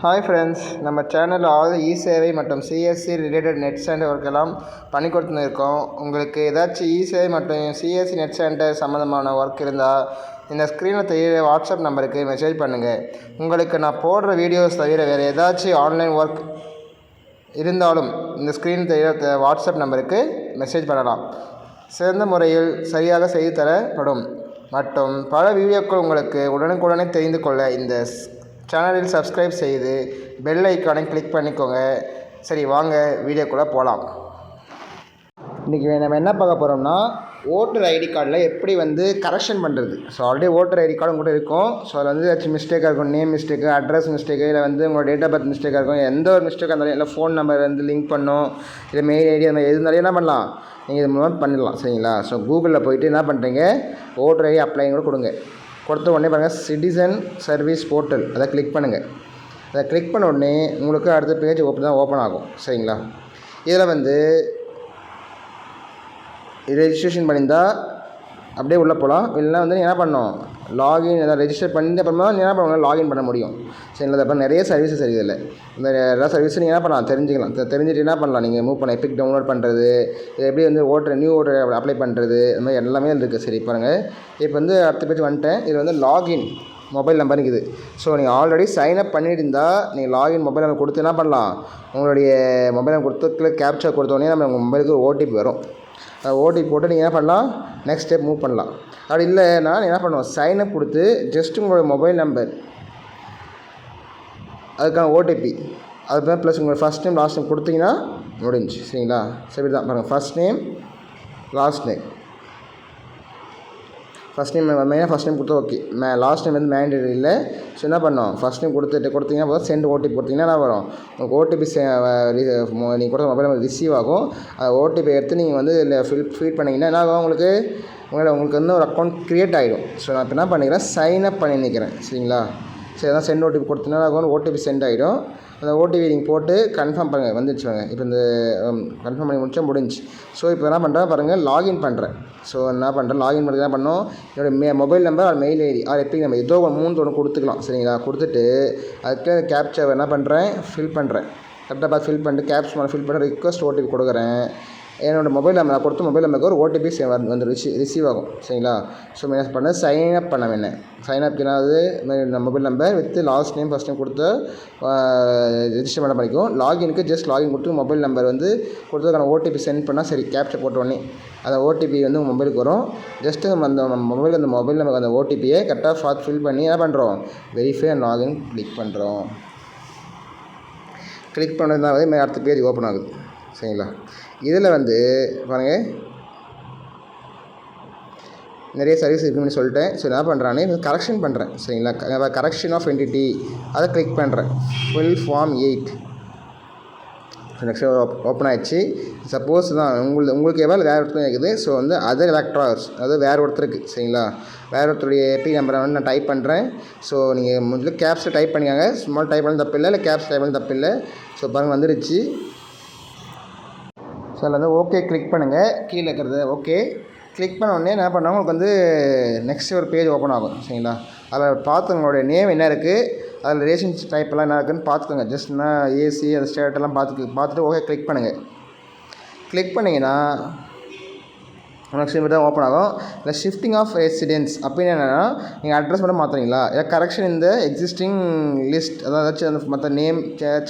Hi friends, நம்ம சேனலில் இ சேவை மற்றும் சிஎஸ்சி ரிலேட்டட் நெட் சென்டர் ஒர்க்கெல்லாம் பண்ணி கொடுத்துருக்கோம். உங்களுக்கு ஏதாச்சும் இ சேவை மற்றும் சிஎஸ்சி நெட் சென்டர் சம்மந்தமான ஒர்க் இருந்தால் இந்த ஸ்க்ரீனில் தெரியிற வாட்ஸ்அப் நம்பருக்கு மெசேஜ் பண்ணுங்கள். உங்களுக்கு நான் போடுற வீடியோஸ் தவிர வேறு ஏதாச்சும் ஆன்லைன் ஒர்க் இருந்தாலும் இந்த ஸ்க்ரீனில் தெரிகிற வாட்ஸ்அப் நம்பருக்கு மெசேஜ் பண்ணலாம். சிறந்த முறையில் சரியாக செய்து தரப்படும் மற்றும் பல வீடியோக்கள் உங்களுக்கு உடனுக்குடனே தெரிந்து கொள்ள இந்த சேனலில் சப்ஸ்கிரைப் செய்து பெல் ஐக்கானை கிளிக் பண்ணிக்கோங்க. சரி, வாங்க வீடியோக்குள்ளே போகலாம். இன்றைக்கி நம்ம என்ன பார்க்க போகிறோம்னா, ஓட்டர் ஐடி கார்டில் எப்படி கரெக்ஷன் பண்ணுறது. So already voter ID card உங்கள்கிட்ட இருக்கும். ஸோ அதில் ஏதாச்சும் மிஸ்டேக்காக இருக்கும், நேம் மிஸ்டேக்கு, அட்ரஸ் மிஸ்டேக்கு, இல்லை உங்களோட டேட் ஆஃப் பர்த் மிஸ்டேக்காக இருக்கும். எந்த ஒரு மிஸ்டேக்காக இருந்தாலும், இல்லை ஃபோன் நம்பர் லிங்க் பண்ணணும், இல்லை மெயில் ஐடி அந்த எது இருந்தாலும் என்ன பண்ணலாம், நீங்கள் இது மூலம் பண்ணிடலாம். சரிங்களா? ஸோ கூகுளில் போய்ட்டு என்ன பண்ணுறீங்க, ஓட்டர் ஐடி அப்ளை கூட கொடுங்க. கொடுத்த உடனே பாருங்கள், சிட்டிசன் சர்வீஸ் போர்ட்டல் அதை கிளிக் பண்ணுங்கள். அதை கிளிக் பண்ண உடனே உங்களுக்கு அடுத்த பேஜ் ஓப்பன் ஆகும். சரிங்களா? இதில் ரெஜிஸ்ட்ரேஷன் பண்ணியிருந்தால் அப்படியே உள்ளே போகலாம். இல்லைனா நீங்கள் என்ன பண்ணணும், லாகின் எதாவது ரெஜிஸ்டர் பண்ணி அப்புறமா நீங்கள் என்ன பண்ணணும், லாகின் பண்ண முடியும். சரிங்களா? அப்புறம் நிறைய சர்வீசஸ் இருக்குது. இதில் இந்த எல்லா சர்வீஸும் நீங்கள் என்ன பண்ணலாம், தெரிஞ்சுட்டு என்ன பண்ணலாம், நீங்கள் மூவ் பண்ண எபிக் டவுன்லோட் பண்ணுறது, எப்படி நியூ ஓட்டர் அப்ளை பண்ணுறது, இந்த மாதிரி எல்லாமே இருக்குது. சரி பாருங்கள், இப்போ அடுத்த பேஜ் வந்துட்டேன். இது லாகின் மொபைல் நம்பர் இருக்குது. ஸோ நீங்கள் ஆல்ரெடி சைன்அப் பண்ணிட்டு இருந்தால் நீங்கள் லாகின் மொபைல் நம்பர் கொடுத்து என்ன பண்ணலாம், உங்களுடைய மொபைல் நம்பர் கொடுத்து கேப்சா கொடுத்தோடனே நம்ம உங்கள் மொபைலுக்கு ஓடிபி வரும். ஓடிபி போட்டு நீங்கள் என்ன பண்ணலாம், நெக்ஸ்ட் ஸ்டெப் மூவ் பண்ணலாம். அப்படி இல்லைன்னா நீங்கள் என்ன பண்ணுவோம், சைனப் கொடுத்து ஜஸ்ட் உங்களோட மொபைல் நம்பர், அதுக்கான ஓடிபி, அது ப்ளஸ் உங்களோட ஃபஸ்ட் நேம் லாஸ்ட் நேம் கொடுத்தீங்கன்னா முடிஞ்சு. சரிங்களா? சரி தான் பாருங்கள், first name last name. First name மெயினாக ஃபஸ்ட் நேம் கொடுத்தா ஓகே. லாஸ்ட் நேம் மேண்டேட்டரி இல்லை. ஸோ என்ன பண்ணோம், ஃபஸ்ட் நேம் கொடுத்தீங்கன்னா போதும். சென்ட் ஓடிபி கொடுத்தீங்கன்னா என்ன வரும், உங்களுக்கு ஓடிபி நீங்கள் கொடுத்த மொபைல் நம்பர் ரிசீவ் ஆகும். ஓடிபி எடுத்து நீங்கள் இல்லை ஃபீட் பண்ணிங்கன்னா என்ன ஆகும், உங்களுக்கு ஒரு அக்கௌண்ட் க்ரியேட் ஆகிடும். ஸோ நான் இப்போ என்ன பண்ணிக்கிறேன், சைன்அப் பண்ணி நிற்கிறேன். சரிங்களா? சரி, அதான் சென்ட் ஓடிபி கொடுத்தீங்கன்னா ஓடிபி சென்ட் ஆகிடும். அந்த ஓடிபி நீங்கள் போட்டு கன்ஃபார்ம் பண்ணுங்கள், வந்துடுச்சுவாங்க. இப்போ கன்ஃபார்ம் பண்ணி முடிஞ்சு. ஸோ இப்போ என்ன பண்ணுறேன் பாருங்கள், லாகின் பண்ணுறேன். ஸோ என்ன பண்ணுறேன், லாகின் பண்ணி என்ன பண்ணோம், என்னோடய mobile number or mail ID or EPIC number ஏதோ ஒன்று கொடுத்துக்கலாம். சரிங்களா? கொடுத்துட்டு அதுக்கு கேப்சா என்ன பண்ணுறேன், ஃபில் பண்ணுறேன். கரெக்டாக பார்த்து ஃபில் பண்ணிட்டு கேப்ஸ் ஃபில் பண்ணி ரிக்வஸ்ட் ஓடிபி கொடுக்குறேன். என்னோடய மொபைல் நம்பர், நான் கொடுத்த மொபைல் நம்பருக்கு ஒரு ஓடிபி ரிசீவ் ஆகும். சரிங்களா? ஸோ என்ன பண்ண, சைன்அப் பண்ண வேணும். சைன்அப் ஏதாவது mobile number with last name first name கொடுத்து ரெஜிஸ்டர் பண்ண பண்ணிக்கும். லாகினுக்கு ஜஸ்ட் லாகின் கொடுத்து மொபைல் நம்பர் கொடுத்ததுக்கான ஓடிபி சென்ட் பண்ணால் சரி. கேப்சர் போட்ட உடனே அந்த ஓடிபி உங்கள் மொபைலுக்கு வரும். ஜஸ்ட்டு அந்த மொபைல் நம்பருக்கு அந்த ஓடிபியை கரெக்டாக ஃபில் பண்ணி என்ன பண்ணுறோம், வெரிஃபை அண்ட் லாகின் கிளிக் பண்ணுறோம். கிளிக் பண்ணுறதுனால அடுத்த பேஜ் ஓப்பன் ஆகுது. சரிங்களா? இதில் பாருங்கள், நிறைய சர்வீஸ் இருக்குன்னு சொல்லிட்டேன். ஸோ என்ன பண்ணுறானே கரெக்ஷன் பண்ணுறேன். சரிங்களா? கரெக்ஷன் ஆஃப் என்டிட்டி அதை கிளிக் பண்ணுறேன். ஃபுல் ஃபார்ம் 8 நெக்ஸ்ட் ஓப்பன் ஆகிடுச்சு. சப்போஸ் தான் உங்களுக்கு எவ்வளோ வேறு ஒருத்தர் இருக்குது. ஸோ அதர் எலக்ட்ராஸ், அதாவது வேறு ஒருத்தருக்கு. சரிங்களா? வேறு ஒருத்தருடைய எபி நம்பரை நான் டைப் பண்ணுறேன். ஸோ நீங்கள் முதல்ல கேப்ஸை டைப் பண்ணிக்காங்க. ஸ்மால் டைப் பண்ணி தப்பு இல்லை கேப்ஸ் டைப் பண்ணி தப்பு இல்லை. ஸோ பாருங்கள் வந்துடுச்சு. ஸோ அதில் ஓகே கிளிக் பண்ணுங்கள். கீழே இருக்கிறது ஓகே கிளிக் பண்ண உடனே என்ன பண்ணால் உங்களுக்கு நெக்ஸ்ட் ஒரு பேஜ் ஓப்பன் ஆகும். சரிங்களா? அதில் பார்த்து உங்களுடைய நேம் என்ன இருக்குது, அதில் ரிலேஷன்ஸ் டைப்லாம் என்ன இருக்குதுன்னு பார்த்துக்கோங்க. ஜஸ்ட் ஏசி அந்த ஸ்டேட்டெல்லாம் பார்த்துட்டு ஓகே கிளிக் பண்ணுங்கள். கிளிக் பண்ணிங்கன்னா நெக்ஸ்ட் தான் ஓப்பன் ஆகும். இல்லை ஷிஃப்டிங் ஆஃப் ரெசிடென்ஸ் அப்படின்னு என்னென்னா, நீங்கள் அட்ரஸ் மட்டும் மாற்றுறீங்களா, இல்லை கரெக்ஷன் இந்த எக்ஸிஸ்டிங் லிஸ்ட், ஏதாச்சும் அந்த மற்ற நேம்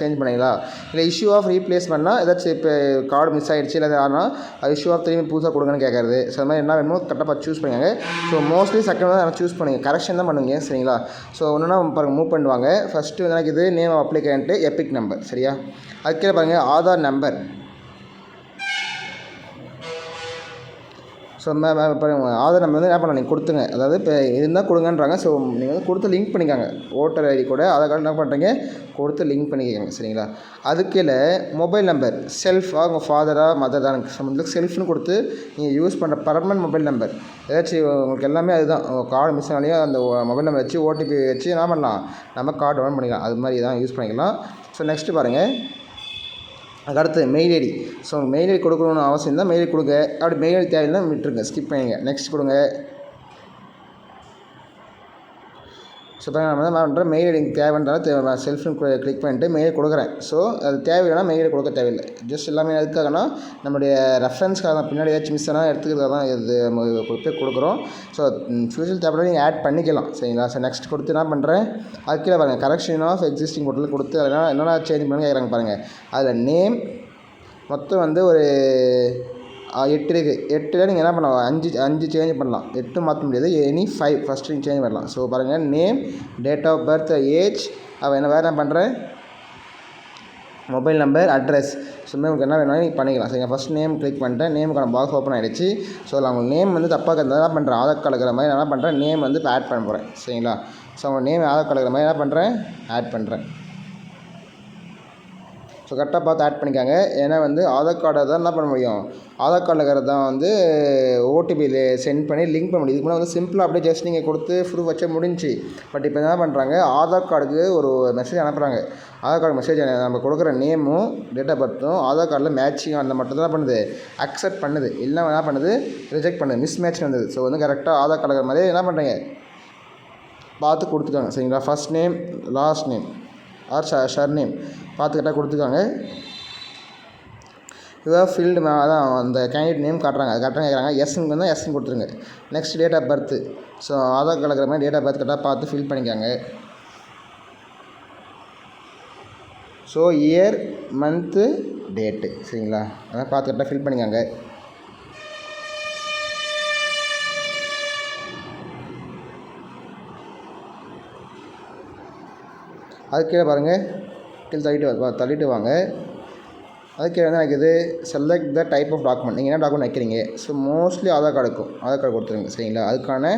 சேஞ்ச் பண்ணிங்களா, இல்லை இஷ்யூ ஆஃப் ரீப்ளேஸ்மெண்ட்னா ஏதாச்சும் இப்போ கார்டு மிஸ் ஆகிடுச்சு இல்லை ஆனால் அது இஷ்யூ ஆஃப் திரும்பி புதுசாக கொடுங்கன்னு கேட்குறது. ஸோ அது மாதிரி என்ன வேணுமோ கரெக்டாக பார்த்து சூஸ் பண்ணிங்க. ஸோ மோஸ்ட்லி செகண்ட் தான் சூஸ் பண்ணுங்க, கரெக்ஷன் தான் பண்ணுங்க. சரிங்களா? ஸோ ஒன்றுனா பாருங்கள் மூவ் பண்ணுவாங்க. ஃபஸ்ட்டு எனக்கு இது நேம் அப்ளிகேண்ட்டு எபிக் நம்பர். சரியா? அதுக்கே பாருங்கள் ஆதார் நம்பர். ஸோ பாருங்கள், ஆதார் நம்பர் என்ன பண்ணலாம், நீங்கள் கொடுத்துங்க. அதாவது இப்போ இருந்தால் கொடுங்கன்றாங்க. ஸோ நீங்கள் கொடுத்து லிங்க் பண்ணிக்காங்க. ஓட்டர் ஐடி கூட ஆதார் கார்டு என்ன பண்ணுறீங்க, கொடுத்து லிங்க் பண்ணிக்கோங்க. சரிங்களா? அதுக்கு மொபைல் நம்பர் செல்ஃபாக உங்கள் ஃபாதராக மதர் தான் சம்மந்தத்துக்கு செல்ஃப்னு கொடுத்து நீங்கள் யூஸ் பண்ணுற பர்மனன்ட் மொபைல் நம்பர் ஏதாச்சும் உங்களுக்கு எல்லாமே அதுதான். கார்டு மிஸ் ஆனாலையும் அந்த மொபைல் நம்பர் வச்சு ஓடிபி வச்சு என்ன பண்ணலாம், நம்ம கார்டு டவுன் பண்ணிக்கலாம். அது மாதிரி தான் யூஸ் பண்ணிக்கலாம். ஸோ நெக்ஸ்ட்டு பாருங்கள், அதுக்கடுத்து mail ID. So mail ID கொடுக்கணும்னு அவசியம் தான், மெயில் ஐடி கொடுங்க. அப்படி மெயில் ஐடி தேவையில்லை விட்டுருங்க, ஸ்கிப் பண்ணிங்க. நெக்ஸ்ட் கொடுங்க. ஸோ இப்போ நம்ம என்ன பண்ணுறேன், மெயில் ஐடி தேவைன்றால செல்ஃப்னு கிளிக் பண்ணிட்டு மெயில் கொடுக்குறேன். ஸோ அது தேவையில்லைனா மெயில் கொடுக்க தேவையில்லை. ஜஸ்ட் எல்லாமே எதுக்காகனா நம்மளுடைய ரெஃபரன்ஸ்க்காக தான், பின்னாடி ஏதாச்சும் மிஸ் ஆனால் எடுத்துக்கிறதா தான் இது போய் கொடுக்குறோம். ஸோ ஃபியூச்சர் தேவைப்பட நீங்கள் ஆட் பண்ணிக்கலாம். சரிங்களா? ஸோ நெக்ஸ்ட் கொடுத்து என்ன பண்ணுறேன், அது கீழே பாருங்கள் கரெக்ஷன் ஆஃப் எக்ஸிஸ்டிங் போர்ட்டல் கொடுத்து அதனால் என்னென்ன சேஞ்ச் பண்ணி கேட்குறாங்க பாருங்கள். அதில் நேம் மொத்தம் வந்து ஒரு 8 இருக்குது. 8ல் நீங்கள் என்ன பண்ணலாம், 5 சேஞ்ச் பண்ணலாம். 8 மாற்ற முடியாது, எனி 5 ஃபஸ்ட்டு நீங்கள் சேஞ்ச் பண்ணலாம். ஸோ பாருங்கள், name, date of birth, age, என்ன வேறு என்ன பண்ணுறேன், மொபைல் நம்பர், அட்ரஸ். ஸோ உங்களுக்கு என்ன வேணாலும் நீங்கள் பண்ணிக்கலாம். சரிங்க, ஃபஸ்ட் நேம் கிளிக் பண்ணிட்டேன். நேமுக்கான பாக்ஸ் ஓப்பன் ஆகிடுச்சு. ஸோ அதில் அவங்க நேம் வந்து தப்பாக இருந்தால் என்ன பண்ணுறேன், ஆதார் கார்டு இருக்கிற மாதிரி என்ன பண்ணுறேன், நேம் வந்து இப்போ ஆட் பண்ண போகிறேன். சரிங்களா? ஸோ அவங்க நேம் ஆதார் கார்டு இருக்கிற மாதிரி என்ன பண்ணுறேன், ஆட் பண்ணுறேன். ஸோ கரெக்டாக பார்த்து ஆட் பண்ணிக்காங்க. ஏன்னா வந்து ஆதார் கார்டை தான் என்ன பண்ண முடியும், ஆதார் கார்டில் இருக்கிறது தான் வந்து ஓடிபியில் சென்ட் பண்ணி லிங்க் பண்ண முடியும். இதுக்கு முன்னாடி வந்து சிம்பிளாக அப்படியே ஜஸ்ட் நீங்கள் கொடுத்து ப்ரூஃப் வச்சா முடிஞ்சு. பட் இப்போ என்ன பண்ணுறாங்க, ஆதார் கார்டுக்கு ஒரு மெசேஜ் அனுப்புகிறாங்க. ஆதார் கார்டு மெசேஜ் நம்ம கொடுக்குற நேமும் டேட் ஆஃப் பர்த்தும் ஆதார் கார்டில் மேட்சிங் அந்த மட்டும் தான் பண்ணுது, அக்செப்ட் பண்ணுது. இல்லை என்ன பண்ணுது, ரிஜெக்ட் பண்ணுது, மிஸ் மேட்ச் வந்தது. ஸோ வந்து கரெக்டாக ஆதார் கார்டு இருக்கிற மாதிரி என்ன பண்ணுறீங்க பார்த்து கொடுத்துக்காங்க. சரிங்களா? First name, last name or surname பார்த்து கரெக்டாக கொடுத்துக்காங்க. இதுதான் ஃபீல்டு அதான் அந்த கேண்டிடேட் நேம் காட்டுறாங்க, அது கரெக்டாக கேட்குறாங்க. எஸ்ன்னு வந்தால் எஸ்ன்னு கொடுத்துருங்க. Next date of birth. So Aadhaar card இருக்கிற மாதிரி டேட் ஆஃப் பர்த் கரெக்டாக பார்த்து ஃபில் பண்ணிக்காங்க. So year, month, date. சரிங்களா? அதான் பார்த்து கரெக்டாக ஃபில் பண்ணிக்காங்க. அது கீழே பாருங்கள், கீழே தள்ளிட்டு வாங்க. அது கீழே என்ன இருக்குது, select the type of document. நீங்கள் என்ன டாக்குமெண்ட் வைக்கிறீங்க. ஸோ மோஸ்ட்லி ஆதார் கார்டு இருக்கும், ஆதார் கார்டு கொடுத்துருங்க. சரிங்களா? அதுக்கான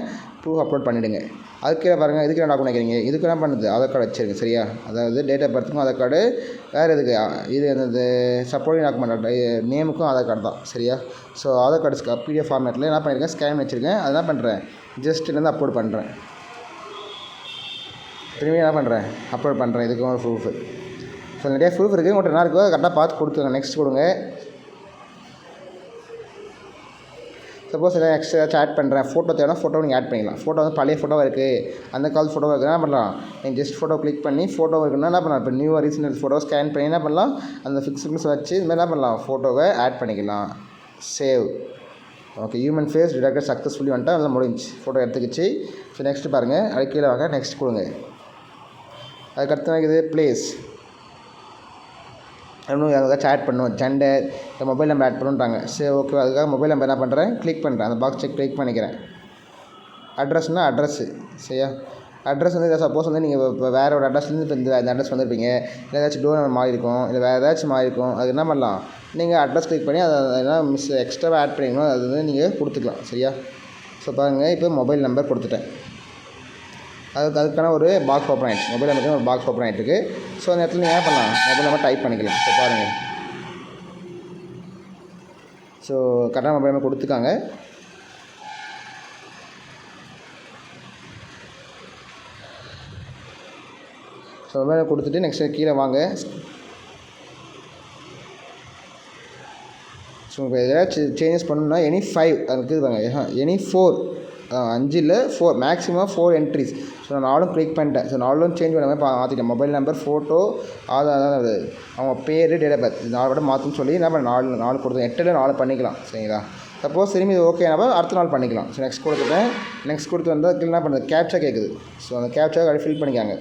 ப்ரூஃப் அப்லோட் பண்ணிவிடுங்க. அது கீழே பாருங்கள், இதுக்கு என்ன டாக்குமெண்ட் வைக்கிறீங்க, இதுக்கு என்ன பண்ணுது, ஆதார் கார்டு வச்சுருங்க. சரியா? அதாவது டேட் ஆஃப் பர்த்துக்கும் ஆதார் கார்டு, வேறு எதுக்கு இது அந்த சப்போர்ட்டிங் டாக்குமெண்ட் நேமுக்கும் ஆதார் கார்டு தான். சரியா? ஸோ ஆதார் கார்டு பிடிஎஃப் ஃபார்மேட்டில் என்ன பண்ணியிருக்கேன், ஸ்கேன் வச்சுருக்கேன். அது என்ன பண்ணுறேன், ஜஸ்ட் இருந்து அப்லோட் பண்ணுறேன். திரும்பி என்ன பண்ணுறேன், அப்லோட் பண்ணுறேன். இதுக்கும் ஒரு ப்ரூஃபு. ஸோ நிறையா ப்ரூஃப் இருக்குது, உங்கள்கிட்ட என்ன இருக்கோ கரெக்டாக பார்த்து கொடுத்துருங்க. நெக்ஸ்ட் கொடுங்க. சப்போஸ் எதாவது எக்ஸ்ட்ரா ஏதாச்சும் ஆட் பண்ணுறேன், ஃபோட்டோ தேவைன்னா ஃபோட்டோ நீங்கள் ஆட் பண்ணிக்கலாம். ஃபோட்டோ வந்து பழைய ஃபோட்டோவாக இருக்குது, அந்த கால் ஃபோட்டோவாக இருக்குது, என்ன பண்ணலாம், நீங்கள் ஜஸ்ட் ஃபோட்டோ கிளிக் பண்ணி ஃபோட்டோ இருக்குன்னா என்ன பண்ணலாம், இப்போ நியூவாக ரீசெண்ட் ஃபோட்டோ ஸ்கேன் பண்ணி என்ன பண்ணலாம், அந்த ஃபிக்ஸ் வச்சு இதுமாதிரி என்ன பண்ணலாம், ஃபோட்டோவை ஆட் பண்ணிக்கலாம். Save. Okay, human face detected successfully வந்துட்டு அதெல்லாம் முடிஞ்சு, ஃபோட்டோ எடுத்துக்கிச்சு. ஸோ நெக்ஸ்ட்டு பாருங்கள், அது கீழே வாங்க, நெக்ஸ்ட் கொடுங்க. அதுக்கடுத்து இருக்குது ப்ளேஸ். இன்னும் ஏதாச்சும் ஆட் பண்ணுவோம், ஜெண்டர், மொபைல் நம்பர் ஆட் பண்ணுன்றாங்க. சரி, ஓகே. அதுக்காக மொபைல் நம்பர் என்ன பண்ணுறேன், கிளிக் பண்ணுறேன். அந்த பாக்ஸ் கிளிக் பண்ணிக்கிறேன். அட்ரஸ்னால் அட்ரஸ்ஸு. சரியா? அட்ரஸ் வந்து சப்போஸ் வந்து நீங்கள் இப்போ வேறு ஒரு அட்ரஸ்லேருந்து இப்போ இந்த அட்ரஸ் வந்திருப்பீங்க, இல்லை ஏதாச்சும் டோர் நம்பர் மாறி இருக்கும், இல்லை வேறு ஏதாச்சும் மாறி இருக்கும். அது என்ன பண்ணலாம், நீங்கள் அட்ரஸ் கிளிக் பண்ணி அதை எல்லாம் எக்ஸ்ட்ராவாக ஆட் பண்ணிக்கணும், அது வந்து நீங்கள் கொடுத்துக்கலாம். சரியா? ஸோ பாருங்கள், இப்போ மொபைல் நம்பர் கொடுத்துட்டேன். அதுக்கான ஒரு பாக்ஸ் ஓப்பன் ஆகிடுச்சு, மொபைல் நம்பருக்கு ஒரு பாக்ஸ் ஓப்பன் ஆகிட்டுருக்கு. ஸோ அந்த இடத்துல நீங்கள் என்ன பண்ணலாம், மொபைல் நம்பர் டைப் பண்ணிக்கலாம். ஸோ பாருங்கள், ஸோ கரெக்டாக மொபைல் நம்பர் கொடுத்துருக்காங்க. ஸோ மொபைல் கொடுத்துட்டு நெக்ஸ்ட்டு கீழே வாங்க. ஸோ இப்போ ஏதாச்சும் சேஞ்சஸ் பண்ணணும்னா எனி 5 அது இருக்குது பாருங்க, எனி 4 5 4 மேக்ஸிமம் 4 என்ட்ரிஸ். ஸோ நான் 4 கிளிக் பண்ணிட்டேன். ஸோ 4 சேஞ்ச் பண்ண மாதிரி மாற்றிட்டேன். மொபைல் நம்பர், ஃபோட்டோ, ஆதார், அவங்க பேர், டேட் ஆஃப் பர்த், 4 விட மாற்றுன்னு சொல்லி என்ன பண்ண 4 கொடுத்தேன். 8ல் 4 பண்ணிக்கலாம். சரிங்களா? சப்போஸ் திரும்பி இது ஓகேனா அடுத்த நாள் பண்ணிக்கலாம். ஸோ நெக்ஸ்ட் கொடுத்துட்டேன். நெக்ஸ்ட் கொடுத்து வந்தால் என்ன பண்ணுறது, கேப்ச்சா கேட்குது. ஸோ அந்த கேப்ச்சா அப்படி ஃபில் பண்ணிக்காங்க.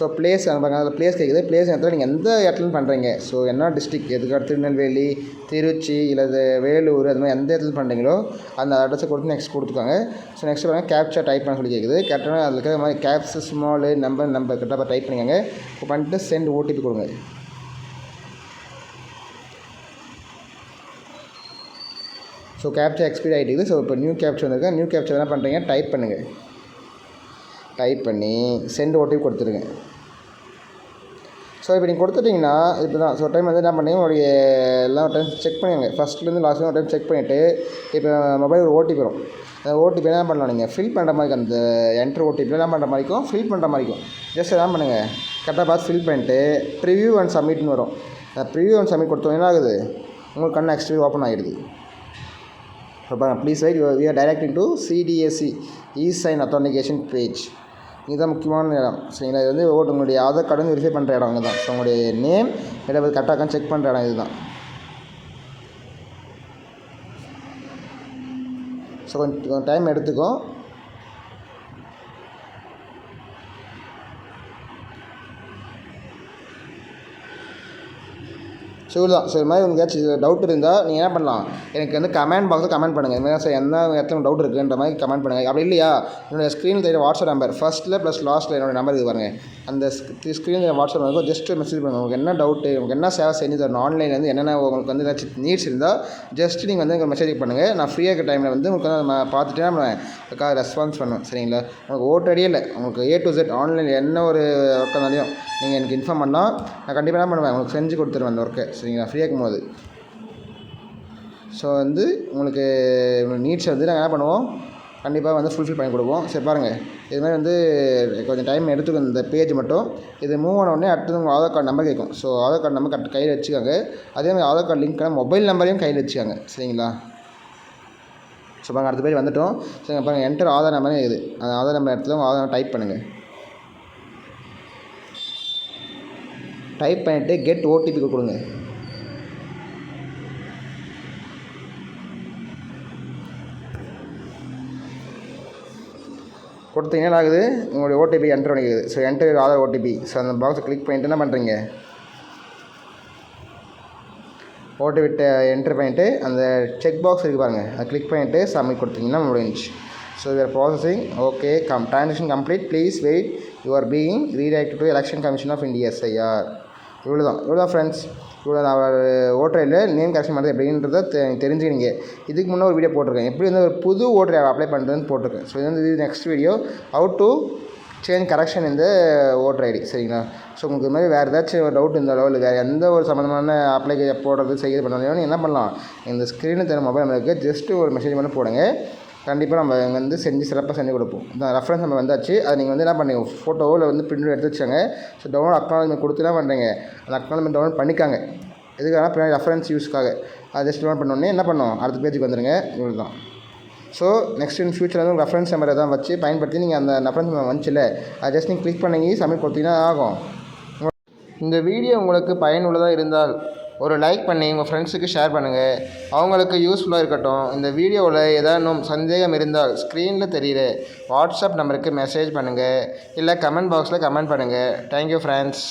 ஸோ பிளேஸ் பாருங்க, அதில் பிளேஸ் கேட்குது. பிளேஸ் இடத்துல நீங்கள் எந்த இடத்துலன்னு பண்ணுறீங்க, ஸோ என்ன டிஸ்ட்ரிக், எதுக்காக திருநெல்வேலி, திருச்சி, இல்லை வேலூர், அது மாதிரி எந்த இடத்துல பண்ணுறீங்களோ அந்த அட்ரஸை கொடுத்து நெக்ஸ்ட் கொடுத்துக்காங்க. ஸோ நெக்ஸ்ட் பாருங்கள், கேப்ச்சா டைப் பண்ண சொல்லி கேட்குது. கரெக்டான அதில் இருக்கிற மாதிரி கேப்ஸ் ஸ்மாலு நம்பர் கரெக்டாக டைப் பண்ணிக்கோங்க. இப்போ பண்ணிட்டு சென்ட் ஓடிபி கொடுங்க. ஸோ கேப்ச்சா எக்ஸ்பீரி ஆகிட்டு. ஸோ இப்போ நியூ கேப்ச்சா வந்திருக்கேன். நியூ கேப்ச்சா என்ன பண்ணுறீங்க, டைப் பண்ணுங்கள். டைப் பண்ணி சென்ட் ஓடிபி கொடுத்துருங்க. ஸோ இப்போ நீங்கள் கொடுத்துட்டிங்கன்னா இப்போ தான். ஸோ டைம் வந்து என்ன பண்ணுங்க, உங்களுடைய எல்லா டைம் செக் பண்ணிடுங்க. ஃபஸ்ட்லேருந்து லாஸ்ட் ஒரு டைம் செக் பண்ணிவிட்டு இப்போ மொபைல் ஒரு ஓடிபி வரும். அந்த ஓடிபி என்ன பண்ணலாம், நீங்கள் ஃபில் பண்ணுற மாதிரி அந்த என்ட்ரு ஓடிபி என்ன பண்ணுற மாதிரிக்கும் ஃபில் பண்ணுற மாதிரிக்கும் ஜஸ்ட் என்ன பண்ணுங்கள், கரெக்டாக பார்த்து ஃபில் பண்ணிட்டு ப்ரிவ்யூ அண்ட் சப்மிட்னு வரும். அந்த ப்ரிவ்யூ அண்ட் சப்மிட் கொடுத்தோம் என்ன ஆகுது, உங்களுக்கு கண்ணு நெக்ஸ்ட் ஓப்பன் ஆகிடுது. Please right we are directing to CDSC e-sign authentication page. இதுதான் முக்கியமான இடம் சரிங்களா. இது வந்து உங்களுடைய ஆதார் கார்டு வந்து வெரிஃபை பண்ணுற இடம். அங்கே தான். ஸோ உங்களுடைய நேம் இடப்பது கரெக்டாக செக் பண்ணுற இடம் இதுதான். ஸோ கொஞ்சம் டைம் எடுத்துக்கும். ஸோ இதுதான். ஸோ இது மாதிரி உங்களுக்கு ஏதாச்சும் டவுட் இருந்தால் நீங்கள் என்ன பண்ணலாம், எனக்கு வந்து கமெண்ட் பாக்ஸில் கமெண்ட் பண்ணுங்கள். இந்த மாதிரி சார் என்ன இடத்துல டவுட் இருக்குன்ற மாதிரி கமெண்ட் பண்ணுங்கள். அப்படி இல்லையா என்னோடய ஸ்க்ரீனில் தெரியுற வாட்ஸ்அப் நம்பர் ஃபஸ்ட்டில் ப்ளஸ் லாஸ்ட்டில் என்னோடய நம்பர் இது பாருங்கள். அந்த ஸ்க்ரீனில் வாட்ஸ்அப் நம்பருக்கு ஜஸ்ட் மெசேஜ் பண்ணுங்கள். உங்களுக்கு என்ன டவுட்டு, உங்களுக்கு என்ன சேவை செஞ்சு தரணும், ஆன்லைன்லேருந்து என்னென்ன உங்களுக்கு வந்து ஏதாச்சும் நீட்ஸ் இருந்தால் ஜஸ்ட் நீங்கள் வந்து எனக்கு மெசேஜ் பண்ணுங்கள். நான் ஃப்ரீயாக இருக்க டைமில் வந்து உங்களுக்கு வந்து பார்த்துட்டு நான் அதுக்காக ரெஸ்பான்ஸ் பண்ணுவேன் சரிங்களா. உங்களுக்கு ஓட்டடியே இல்லை, உங்களுக்கு A to Z ஆன்லைனில் என்ன ஒரு ஒர்க் இருந்தாலையும் நீங்கள் எனக்கு இன்ஃபார்ம் பண்ணால் நான் கண்டிப்பாக என்ன பண்ணுவேன், உங்களுக்கு செஞ்சு கொடுத்துருவேன் அந்த ஒர்க்கை சரிங்களா, ஃப்ரீயாக இருக்கும்போது. ஸோ வந்து உங்களுக்கு நீட்ஸ் வந்து நாங்கள் என்ன பண்ணுவோம், கண்டிப்பாக வந்து ஃபுல்ஃபில் பண்ணி கொடுப்போம். சரி பாருங்கள், இது மாதிரி வந்து கொஞ்சம் டைம் எடுத்துக்கும் இந்த பேஜ் மட்டும். இது மூவ் ஆன உடனே அடுத்தது உங்கள் ஆதார் கார்டு நம்பர் கேட்கும். So Aadhaar card number correct கையில் வச்சுக்காங்க. அதே மாதிரி ஆதார் கார்டு லிங்க்கான மொபைல் நம்பரையும் கையில் வச்சுக்காங்க சரிங்களா. ஸோ பாருங்கள், அடுத்த பேர் வந்துவிட்டோம். சரிங்க பாருங்கள், என்டர் ஆதார் நம்பரே இது. அந்த ஆதார் நம்பர் இடத்துல உங்கள் ஆதார் நம்பர் டைப் பண்ணுங்கள். டைப் பண்ணிவிட்டு கெட் ஓடிபி கொடுங்க. கொடுத்தீங்கன்னா ஆகுது, உங்களுடைய ஓடிபி என்டர் பண்ணிக்குது. So enter Aadhaar OTP. So அந்த பாக்ஸை கிளிக் பண்ணிவிட்டு என்ன பண்ணுறீங்க, ஓடிபி என்டர் பண்ணிவிட்டு அந்த செக் பாக்ஸ் இருக்குது பாருங்கள், அதை கிளிக் பண்ணிவிட்டு சப்மிட் கொடுத்தீங்கன்னா முடிஞ்சிச்சு. So we are processing. Okay, transaction complete, please wait, you are being redirected to election commission of India SIR. இவ்வளோதான் ஃப்ரெண்ட்ஸ். இவ்வளோ நான் ஓட்டர் ஐடியில் நேம் கரெக்ஷன் பண்ணுறது எப்படின்றத தெரிஞ்சுக்கிங்க. இதுக்கு முன்னே ஒரு வீடியோ போட்டிருக்கேன், எப்படி வந்து ஒரு புது ஓட்டர் ஐடி அப்ளை பண்ணுறதுன்னு போட்டிருக்கேன். ஸோ இது வந்து next video, how to change correction இந்த ஓட்டர் ஐடி சரிங்களா. ஸோ உங்களுக்கு இது மாதிரி வேறு ஏதாச்சும் ஒரு டவுட் இருந்தாலோ இல்லை வேறு எந்த ஒரு சம்மந்தமான அப்ளை போடுறது செய்ய பண்ணாலும் நீங்கள் என்ன பண்ணலாம், இந்த ஸ்க்ரீனில் தர மொபைல் நம்பருக்கு ஜஸ்ட்டு ஒரு மெசேஜ் பண்ணி போடுங்க. கண்டிப்பாக நம்ம இங்கே வந்து சிறப்பாக செஞ்சு கொடுப்போம். இந்த ரெஃபரன்ஸ் நம்ம வந்தாச்சு, அதை நீங்கள் வந்து என்ன பண்ணுங்க, ஃபோட்டோவோ இல்லை வந்து பிரிண்ட் எடுத்து வச்சாங்க. ஸோ டவுன்லோட் அக்னாலஜ்மெண்ட் கொடுத்து என்ன பண்ணுறீங்க, அந்த அக்னாலஜ்மெண்ட் டவுன்லோட் பண்ணிக்காங்க. எதுக்காக பின்னாடி ரெஃபரன்ஸ் யூஸ்க்காக. அதை ஜஸ்ட் டவுன்லோட் பண்ணோடனே என்ன பண்ணோம், அடுத்த பேஜுக்கு வந்துடுங்க. இவ்வளோ தான். ஸோ நெக்ஸ்ட் இன் ஃபியூச்சர் வந்து ரெஃபரன்ஸ் நம்பரை தான் வச்சு பயன்படுத்தி நீங்கள் அந்த ரெஃபரன்ஸ் நம்பர் வந்துச்சுல, அதை ஜஸ்ட் நீங்கள் கிளிக் பண்ணி சப்மிட் கொடுத்தீங்கன்னா ஆகும். இந்த வீடியோ உங்களுக்கு பயனுள்ளதாக இருந்தால் ஒரு லைக் பண்ணி உங்கள் ஃப்ரெண்ட்ஸுக்கு ஷேர் பண்ணுங்கள், அவங்களுக்கு யூஸ்ஃபுல்லாக இருக்கட்டும். இந்த வீடியோவில் ஏதானும் சந்தேகம் இருந்தால் ஸ்க்ரீனில் தெரிகிற வாட்ஸ்அப் நம்பருக்கு மெசேஜ் பண்ணுங்கள், இல்லை கமெண்ட் பாக்ஸில் கமெண்ட் பண்ணுங்கள். Thank you friends.